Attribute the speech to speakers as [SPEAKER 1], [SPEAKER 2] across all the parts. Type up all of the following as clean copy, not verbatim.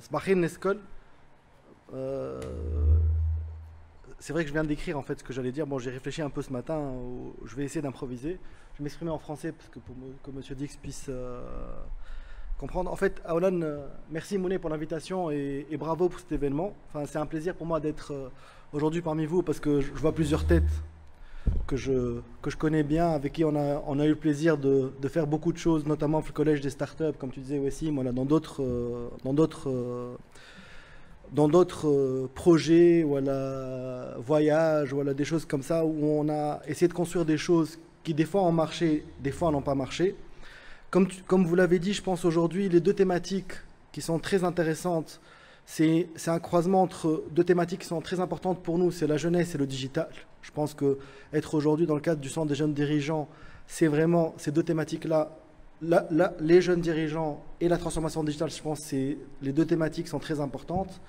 [SPEAKER 1] صباحين نسكل. C'est vrai que je viens d'écrire en fait ce que j'allais dire. Bon, j'ai réfléchi un peu ce matin. Je vais essayer d'improviser. Je vais m'exprimer en français parce que pour que Monsieur Dix puisse comprendre. En fait, Aoulan, merci Mounet pour l'invitation et bravo pour cet événement. Enfin, c'est un plaisir pour moi d'être aujourd'hui parmi vous parce que je vois plusieurs têtes que je connais bien, avec qui on a eu le plaisir de faire beaucoup de choses, notamment au collège des startups, comme tu disais, Wassim, voilà, dans d'autres projets, voilà, voyages, voilà, des choses comme ça, où on a essayé de construire des choses qui des fois ont marché, des fois n'ont pas marché. Comme vous l'avez dit, je pense aujourd'hui, les deux thématiques qui sont très intéressantes, c'est un croisement entre deux thématiques qui sont très importantes pour nous, c'est la jeunesse et le digital. Je pense qu'être aujourd'hui dans le cadre du Centre des jeunes dirigeants, c'est vraiment ces deux thématiques-là. Les jeunes dirigeants et la transformation digitale, je pense que les deux thématiques sont très importantes.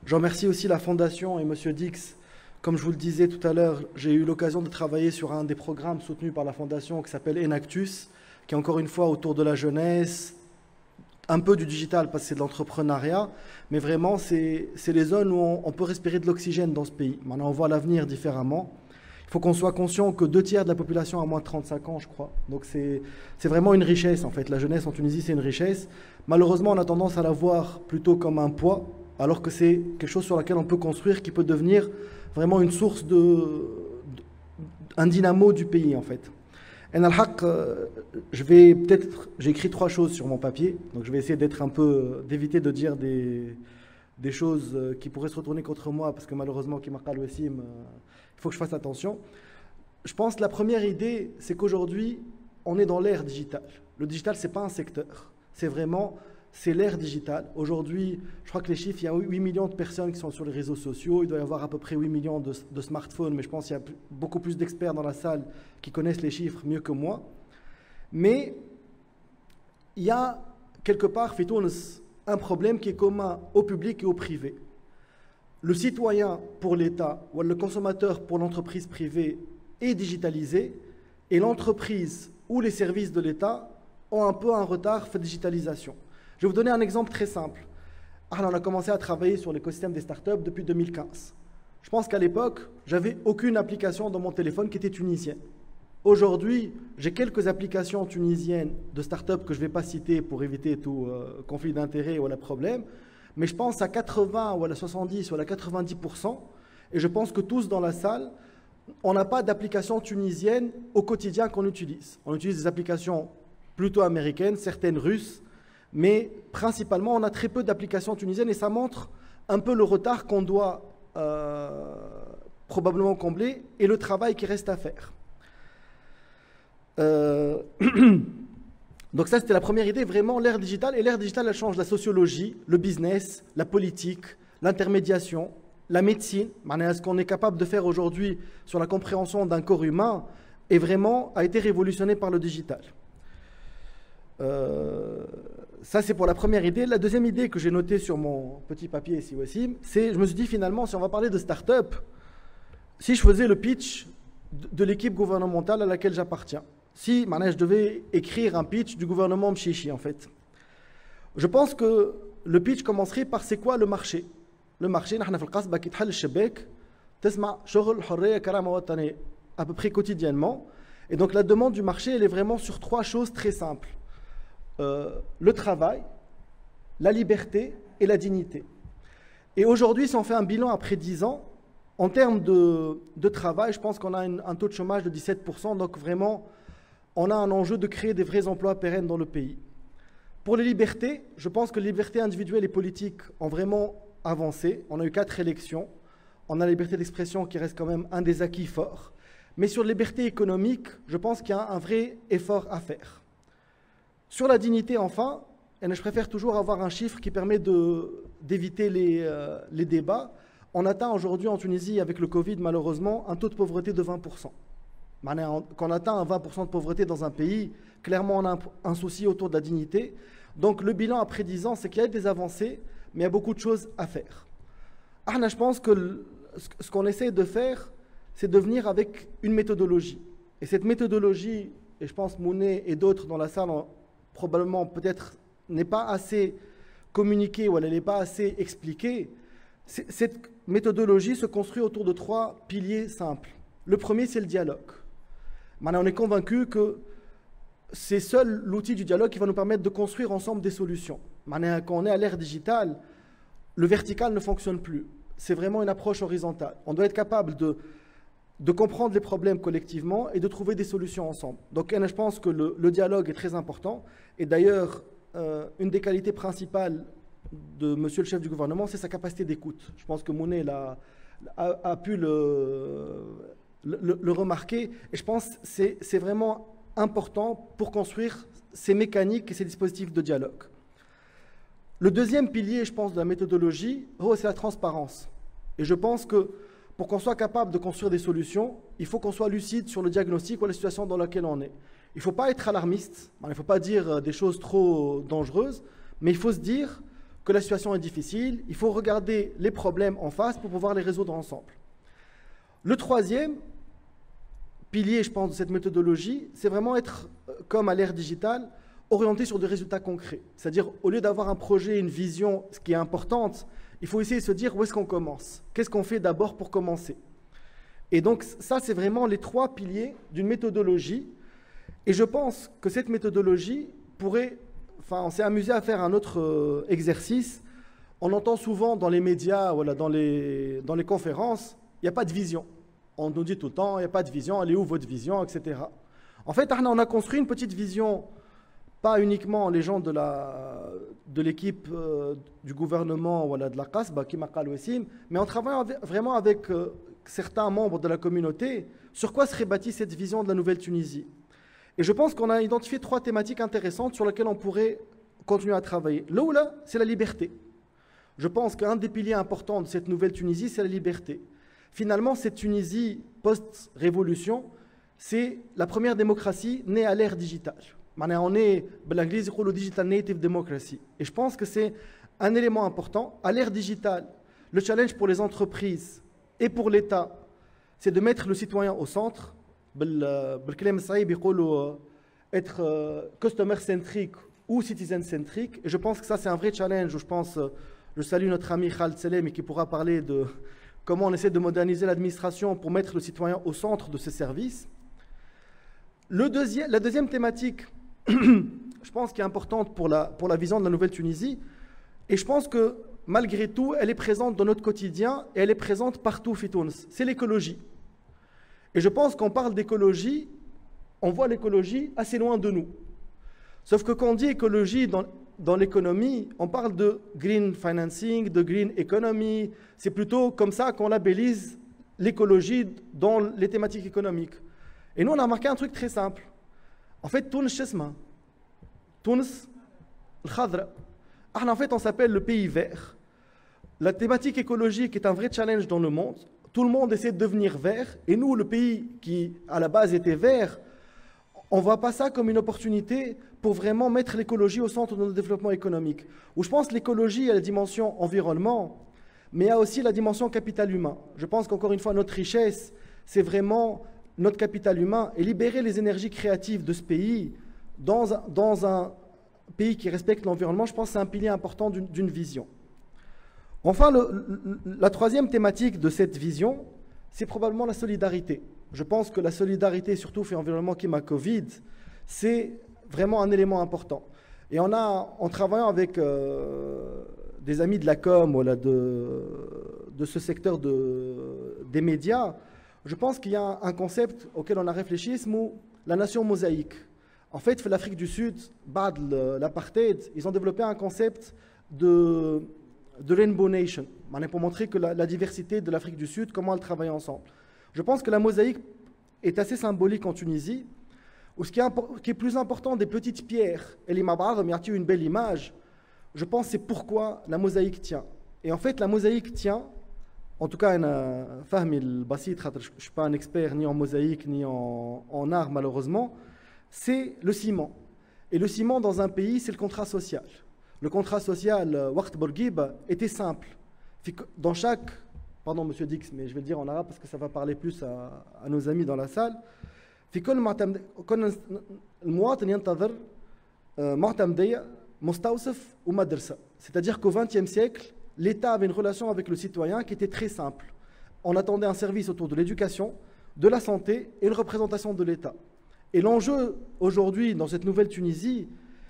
[SPEAKER 1] Je remercie aussi la Fondation et Monsieur Dix. Comme je vous le disais tout à l'heure, j'ai eu l'occasion de travailler sur un des programmes soutenus par la Fondation qui s'appelle Enactus, qui est encore une fois autour de la jeunesse, un peu du digital parce que c'est de l'entrepreneuriat, mais vraiment c'est les zones où on peut respirer de l'oxygène dans ce pays. Maintenant on voit l'avenir différemment. Il faut qu'on soit conscient que 2 tiers de la population a moins de 35 ans, je crois. Donc c'est vraiment une richesse en fait. La jeunesse en Tunisie c'est une richesse. Malheureusement on a tendance à la voir plutôt comme un poids, alors que c'est quelque chose sur laquelle on peut construire, qui peut devenir vraiment une source un dynamo du pays en fait. En al-haq, j'ai écrit 3 choses sur mon papier, donc je vais essayer d'éviter de dire des choses qui pourraient se retourner contre moi, parce que malheureusement, il faut que je fasse attention. Je pense que la première idée, c'est qu'aujourd'hui, on est dans l'ère digitale. Le digital, ce n'est pas un secteur, c'est l'ère digitale. Aujourd'hui, je crois que les chiffres, il y a 8 millions de personnes qui sont sur les réseaux sociaux, il doit y avoir à peu près 8 millions de smartphones, mais je pense qu'il y a beaucoup plus d'experts dans la salle qui connaissent les chiffres mieux que moi. Mais il y a quelque part, un problème qui est commun au public et au privé. Le citoyen pour l'État ou le consommateur pour l'entreprise privée est digitalisé et l'entreprise ou les services de l'État ont un peu un retard de digitalisation. Je vais vous donner un exemple très simple. On a commencé à travailler sur l'écosystème des startups depuis 2015. Je pense qu'à l'époque, j'avais aucune application dans mon téléphone qui était tunisienne. Aujourd'hui, j'ai quelques applications tunisiennes de startups que je ne vais pas citer pour éviter tout conflit d'intérêts ou problème, mais je pense à 80 ou à 70 ou à 90%, et je pense que tous dans la salle, on n'a pas d'application tunisienne au quotidien qu'on utilise. On utilise des applications plutôt américaines, certaines russes, mais principalement, on a très peu d'applications tunisiennes et ça montre un peu le retard qu'on doit probablement combler et le travail qui reste à faire. Donc ça, c'était la première idée, vraiment l'ère digitale. Et l'ère digitale, elle change la sociologie, le business, la politique, l'intermédiation, la médecine. Ce qu'on est capable de faire aujourd'hui sur la compréhension d'un corps humain a été révolutionné par le digital. Ça, c'est pour la première idée. La deuxième idée que j'ai notée sur mon petit papier ici, Wassim, c'est, je me suis dit finalement, si on va parler de start-up, si je faisais le pitch de l'équipe gouvernementale à laquelle j'appartiens, si je devais écrire un pitch du gouvernement Mchichi, en fait, je pense que le pitch commencerait par c'est quoi le marché. Le marché, nous, في القصبة كي تحل الشباك تسمع شغل حرية كرامة وطنية à peu près quotidiennement. Et donc la demande du marché, elle est vraiment sur 3 choses très simples. Le travail, la liberté et la dignité. Et aujourd'hui, si on fait un bilan après 10 ans, en termes de travail, je pense qu'on a un taux de chômage de 17%, donc vraiment, on a un enjeu de créer des vrais emplois pérennes dans le pays. Pour les libertés, je pense que les libertés individuelles et politiques ont vraiment avancé. On a eu 4 élections. On a la liberté d'expression qui reste quand même un des acquis forts. Mais sur la liberté économique, je pense qu'il y a un vrai effort à faire. Sur la dignité, enfin, je préfère toujours avoir un chiffre qui permet d'éviter les débats. On atteint aujourd'hui en Tunisie, avec le Covid, malheureusement, un taux de pauvreté de 20%. Quand on atteint un 20% de pauvreté dans un pays, clairement, on a un souci autour de la dignité. Donc, le bilan après 10 ans, c'est qu'il y a des avancées, mais il y a beaucoup de choses à faire. Je pense que ce qu'on essaie de faire, c'est de venir avec une méthodologie. Et cette méthodologie, et je pense Mounet et d'autres dans la salle probablement peut-être n'est pas assez communiquée ou elle n'est pas assez expliquée, cette méthodologie se construit autour de 3 piliers simples. Le premier, c'est le dialogue. Maintenant, on est convaincu que c'est seul l'outil du dialogue qui va nous permettre de construire ensemble des solutions. Maintenant, quand on est à l'ère digitale, le vertical ne fonctionne plus. C'est vraiment une approche horizontale. On doit être capable de comprendre les problèmes collectivement et de trouver des solutions ensemble. Donc, je pense que le dialogue est très important. Et d'ailleurs, une des qualités principales de monsieur le chef du gouvernement, c'est sa capacité d'écoute. Je pense que Mounet a pu le remarquer. Et je pense que c'est vraiment important pour construire ces mécaniques et ces dispositifs de dialogue. Le deuxième pilier, je pense, de la méthodologie, c'est la transparence. Et je pense que pour qu'on soit capable de construire des solutions, il faut qu'on soit lucide sur le diagnostic ou la situation dans laquelle on est. Il ne faut pas être alarmiste, il ne faut pas dire des choses trop dangereuses, mais il faut se dire que la situation est difficile, il faut regarder les problèmes en face pour pouvoir les résoudre ensemble. Le troisième pilier, je pense, de cette méthodologie, c'est vraiment être, comme à l'ère digitale, orienté sur des résultats concrets. C'est-à-dire, au lieu d'avoir un projet, une vision, ce qui est importante, il faut essayer de se dire où est-ce qu'on commence, qu'est-ce qu'on fait d'abord pour commencer. Et donc, ça, c'est vraiment les 3 piliers d'une méthodologie. Et je pense que cette méthodologie pourrait... Enfin, on s'est amusé à faire un autre exercice. On entend souvent dans les médias, voilà, dans les conférences, il n'y a pas de vision. On nous dit tout le temps, il n'y a pas de vision, elle est où votre vision, etc. En fait, on a construit une petite vision, pas uniquement les gens de l'équipe du gouvernement, voilà, de la Qasba, qui m'a Wessim, mais en travaillant vraiment avec certains membres de la communauté, sur quoi serait bâtie cette vision de la Nouvelle Tunisie. Et je pense qu'on a identifié 3 thématiques intéressantes sur lesquelles on pourrait continuer à travailler. L'oula, c'est la liberté. Je pense qu'un des piliers importants de cette Nouvelle Tunisie, c'est la liberté. Finalement, cette Tunisie post-révolution, c'est la première démocratie née à l'ère digitale. On est, l'anglais dit le digital native democracy. Et je pense que c'est un élément important. À l'ère digitale, le challenge pour les entreprises et pour l'État, c'est de mettre le citoyen au centre. Être customer centric ou citizen centric. Et je pense que ça, c'est un vrai challenge. Je salue notre ami Khaled Selem qui pourra parler de comment on essaie de moderniser l'administration pour mettre le citoyen au centre de ces services. La deuxième thématique, je pense, qui est importante pour la vision de la Nouvelle Tunisie, et je pense que malgré tout, elle est présente dans notre quotidien et elle est présente partout, Fitouns, c'est l'écologie. Et je pense qu'on parle d'écologie, on voit l'écologie assez loin de nous. Sauf que quand on dit écologie dans l'économie, on parle de green financing, de green economy. C'est plutôt comme ça qu'on labellise l'écologie dans les thématiques économiques. Et nous, on a remarqué un truc très simple. En fait, Tunis, Tunis, le Khadra. En fait, on s'appelle le pays vert. La thématique écologique est un vrai challenge dans le monde. Tout le monde essaie de devenir vert. Et nous, le pays qui, à la base, était vert, on ne voit pas ça comme une opportunité pour vraiment mettre l'écologie au centre de notre développement économique. Où je pense que l'écologie a la dimension environnement, mais il y a aussi la dimension capital humain. Je pense qu'encore une fois, notre richesse, c'est vraiment notre capital humain et libérer les énergies créatives de ce pays dans un pays qui respecte l'environnement, je pense que c'est un pilier important d'une vision. Enfin, la troisième thématique de cette vision, c'est probablement la solidarité. Je pense que la solidarité, surtout fait environnement qui m'a Covid, c'est vraiment un élément important. Et en travaillant avec des amis de la com, voilà, de ce secteur des médias, je pense qu'il y a un concept auquel on a réfléchi, c'est la nation mosaïque. En fait, l'Afrique du Sud, bad l'apartheid, ils ont développé un concept de Rainbow Nation, pour montrer que la diversité de l'Afrique du Sud, comment elle travaille ensemble. Je pense que la mosaïque est assez symbolique en Tunisie, où ce qui est plus important des petites pierres, et les mab'ad, mais une belle image, je pense que c'est pourquoi la mosaïque tient. Et en fait, la mosaïque tient, en tout cas, je ne suis pas un expert ni en mosaïque ni en art, malheureusement, c'est le ciment. Et le ciment dans un pays, c'est le contrat social. Le contrat social, Waqt Bourguiba, était simple. Dans chaque, pardon monsieur Dix, mais je vais le dire en arabe parce que ça va parler plus à nos amis dans la salle. المواطن ينتظر معتمدية مستوصف ومدرسة. C'est-à-dire qu'au XXe siècle, l'État avait une relation avec le citoyen qui était très simple. On attendait un service autour de l'éducation, de la santé et une représentation de l'État. Et l'enjeu aujourd'hui, dans cette nouvelle Tunisie,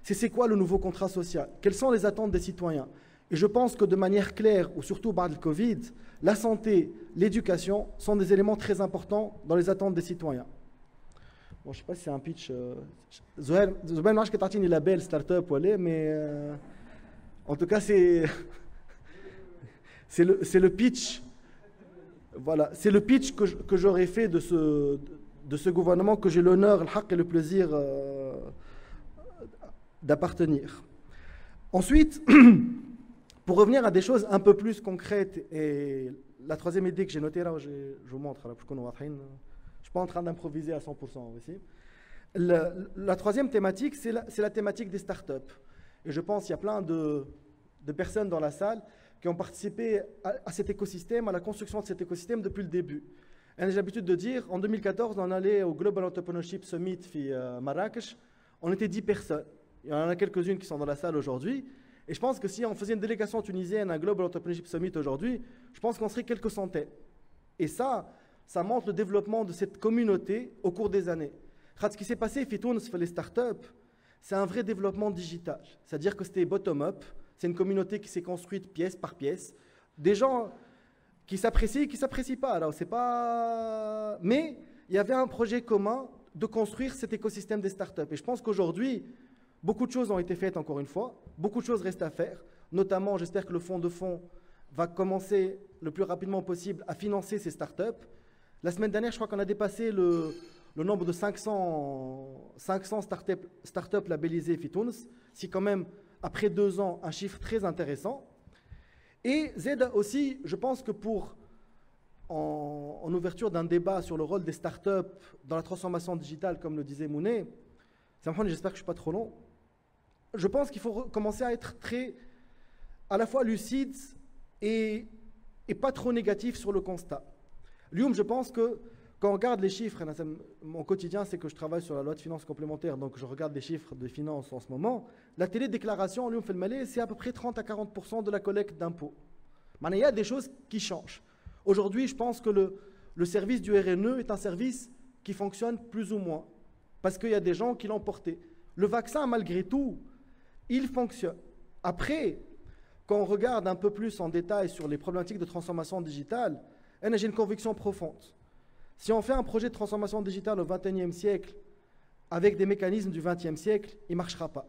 [SPEAKER 1] c'est quoi le nouveau contrat social? Quelles sont les attentes des citoyens? Et je pense que de manière claire, ou surtout par le Covid, la santé, l'éducation sont des éléments très importants dans les attentes des citoyens. Bon, je ne sais pas si c'est un pitch. Zohair, je ne sais pas si c'est la belle start-up, mais en tout cas, c'est le pitch. Voilà, c'est le pitch que j'aurais fait de ce gouvernement que j'ai l'honneur, le haq et le plaisir d'appartenir. Ensuite, pour revenir à des choses un peu plus concrètes, et la troisième idée que j'ai notée là, je vous montre, je ne suis pas en train d'improviser à 100% aussi. La troisième thématique, c'est la thématique des startups. Et je pense qu'il y a plein de personnes dans la salle qui ont participé à cet écosystème, à la construction de cet écosystème depuis le début. Et j'ai l'habitude de dire, en 2014, on allait au Global Entrepreneurship Summit à Marrakech, on était 10 personnes. Il y en a quelques-unes qui sont dans la salle aujourd'hui. Et je pense que si on faisait une délégation tunisienne à un Global Entrepreneurship Summit aujourd'hui, je pense qu'on serait quelques centaines. Et ça montre le développement de cette communauté au cours des années. Ce qui s'est passé chez Tunis, les startups, c'est un vrai développement digital. C'est-à-dire que c'était bottom-up. C'est une communauté qui s'est construite pièce par pièce. Des gens qui s'apprécient et qui ne s'apprécient pas. Alors, c'est pas... Mais il y avait un projet commun de construire cet écosystème des startups. Et je pense qu'aujourd'hui, beaucoup de choses ont été faites, encore une fois. Beaucoup de choses restent à faire. Notamment, j'espère que le fonds de fonds va commencer le plus rapidement possible à financer ces startups. La semaine dernière, je crois qu'on a dépassé le nombre de 500 startups labellisées Fitouns. C'est quand même, après 2 ans, un chiffre très intéressant. Et Z aussi, je pense que en ouverture d'un débat sur le rôle des startups dans la transformation digitale, comme le disait Mounet, j'espère que je ne suis pas trop long, je pense qu'il faut commencer à être à la fois lucide et pas trop négatif sur le constat. Lyoum, je pense que quand on regarde les chiffres, mon quotidien, c'est que je travaille sur la loi de finances complémentaire, donc je regarde les chiffres de finances en ce moment. La télédéclaration, Lyoum fait le malais, c'est à peu près 30 à 40% de la collecte d'impôts. Mais il y a des choses qui changent. Aujourd'hui, je pense que le service du RNE est un service qui fonctionne plus ou moins, parce qu'il y a des gens qui l'ont porté. Le vaccin, malgré tout, il fonctionne. Après, quand on regarde un peu plus en détail sur les problématiques de transformation digitale, j'ai une conviction profonde. Si on fait un projet de transformation digitale au XXIe siècle avec des mécanismes du XXe siècle, il ne marchera pas.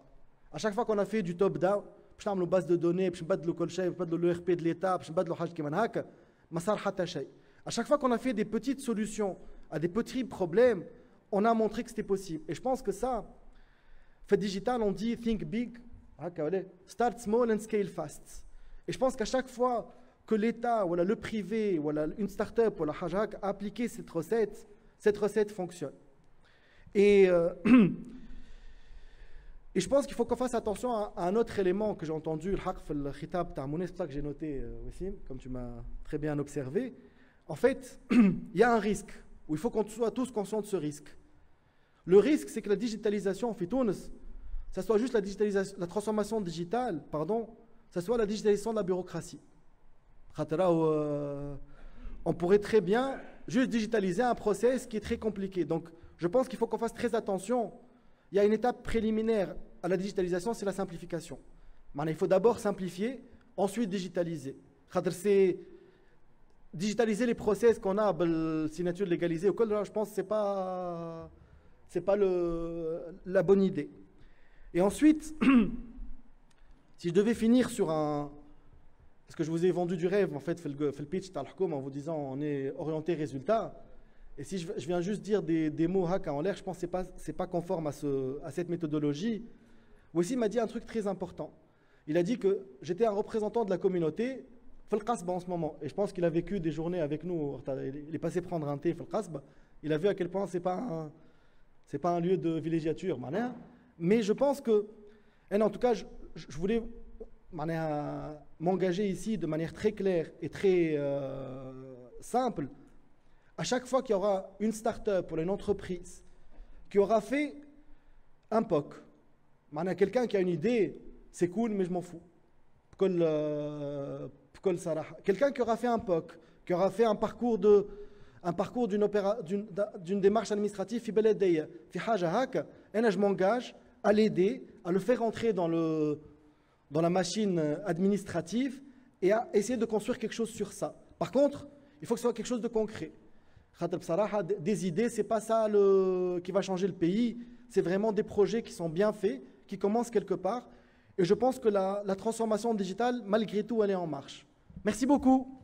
[SPEAKER 1] À chaque fois qu'on a fait du top-down, je vais base de données, je vais de l'ERP de l'État, je vais de l'OHAJ qui à chaque fois qu'on a fait des petites solutions à des petits problèmes, on a montré que c'était possible. Et je pense que ça, fait digital, on dit think big, start small and scale fast. Et je pense qu'à chaque fois que l'État, ou le privé, ou une start-up, ou la hajak a appliqué cette recette fonctionne. Et je pense qu'il faut qu'on fasse attention à un autre élément que j'ai entendu, le khitab ta'amouné, c'est ça que j'ai noté aussi, comme tu m'as très bien observé. En fait, il y a un risque, où il faut qu'on soit tous conscients de ce risque. Le risque, c'est que la digitalisation en Fitounes, ça soit juste la transformation digitale, ça soit la digitalisation de la bureaucratie. On pourrait très bien juste digitaliser un process qui est très compliqué. Donc, je pense qu'il faut qu'on fasse très attention. Il y a une étape préliminaire à la digitalisation, c'est la simplification. Il faut d'abord simplifier, ensuite digitaliser. C'est digitaliser les process qu'on a, la signature légalisée, je pense que ce n'est pas la bonne idée. Et ensuite, si je devais finir sur un... Parce que je vous ai vendu du rêve, en fait, fait le pitch en vous disant on est orienté résultat. Et si je viens juste dire des mots haka en l'air, je pense que ce n'est pas conforme à cette méthodologie. Aussi, il m'a dit un truc très important. Il a dit que j'étais un représentant de la communauté Fil Qasba en ce moment. Et je pense qu'il a vécu des journées avec nous. Il est passé prendre un thé Fil Qasba. Il a vu à quel point ce n'est pas un lieu de villégiature. Mais je pense que, en tout cas, je voulais m'engager ici de manière très claire et très simple. À chaque fois qu'il y aura une start-up ou une entreprise qui aura fait un POC, quelqu'un qui a une idée, c'est cool, mais je m'en fous. quelqu'un qui aura fait un POC, qui aura fait un parcours d'une démarche administrative, je m'engage à l'aider, à le faire entrer dans la machine administrative et à essayer de construire quelque chose sur ça. Par contre, il faut que ce soit quelque chose de concret. Des idées, c'est pas ça qui va changer le pays, c'est vraiment des projets qui sont bien faits, qui commencent quelque part. Et je pense que la transformation digitale, malgré tout, elle est en marche. Merci beaucoup.